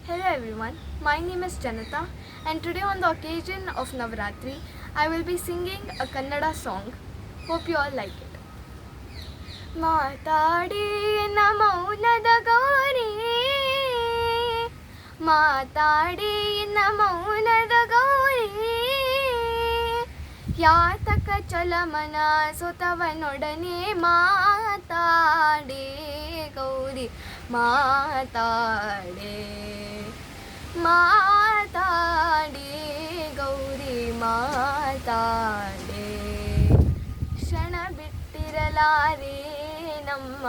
Hello everyone, my name is Janata and today on the occasion of Navratri, I will be singing a Kannada song. Hope you all like it. ಮಾತಾಡಿ ಎನ್ನ ಮೌನದ ಗೌರಿ ಮಾತಾಡಿ ಎನ್ನ ಮೌನದ ಗೌರಿ ಯಾತಕ ಚಲಮನ ಸುತವನೊಡನೆ ಮಾತಾಡಿ ಗೌರಿ ಮಾತಾಡೆ ಮಾತಾಡಿ ಗೌರಿ ಮಾತಾಡೆ ಕ್ಷಣ ಬಿಟ್ಟಿರಲಾರೆ ನಮ್ಮ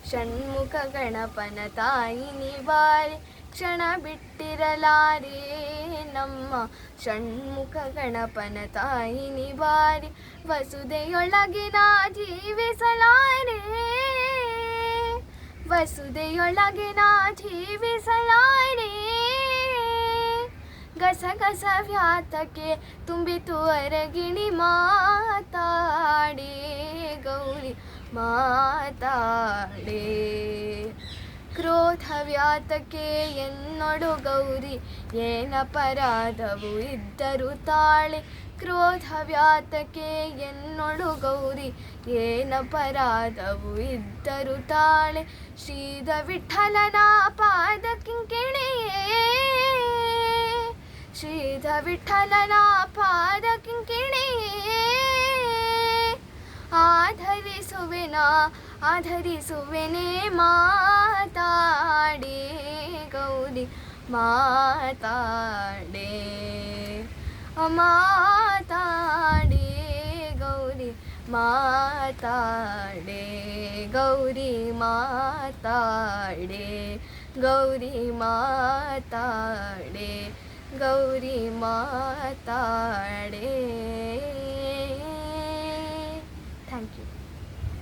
ಷಣ್ಮುಖ ಗಣಪನ ತಾಯಿ ನಿವಾರೆ ಕ್ಷಣ ಬಿಟ್ಟಿರಲಾರೆ ನಮ್ಮ ಷಣ್ಮುಖ ಗಣಪನ ತಾಯಿ ನಿವಾರೆ ವಸುದೆಯೊಳಗಿನ ಜೀವಿಸಲಾರೆ ವಸುದೆಯೊಳಗಿನ ಜೀವಿಸಲಾರೆ ಗಸಗಸ ವ್ಯಾತಕ್ಕೆ ತುಂಬಿತು ಅರಗಿಣಿ ಮಾತಾಡಿ ಗೌರಿ ಮಾತಾಡೆ ಕ್ರೋಧ ವ್ಯಾತಕ್ಕೆ ಎನ್ನೊಡು ಗೌರಿ ಏನಪರಾಧವು ಇದ್ದರು ತಾಳೆ ಕ್ರೋಧ ವ್ಯಾತಕ್ಕೆ ಎನ್ನೊಡು ಗೌರಿ ಏನಪರಾಧವು ಇದ್ದರು ತಾಳೆ ಶ್ರೀದ ವಿಠಲನ ಪಾದ ಕಿಂಕಿಣಿಯೇ ಶ್ರೀಧ ವಿಠಲನ ಪಾದ ಕಿಂಕಿಣಿಯೇ ಆಧರಿಸುವೆನೆ ಮಾತಾಡಿ ಗೌರಿ ಮಾತಾಡೆ ಮಾತಾಡಿ ಗೌರಿ ಮಾತಾಡೆ ಗೌರಿ ಮಾತಾಡೆ ಗೌರಿ ಮಾತಾಡೆ ಗೌರಿ ಮಾತಾಡೆ ಥ್ಯಾಂಕ್ ಯು.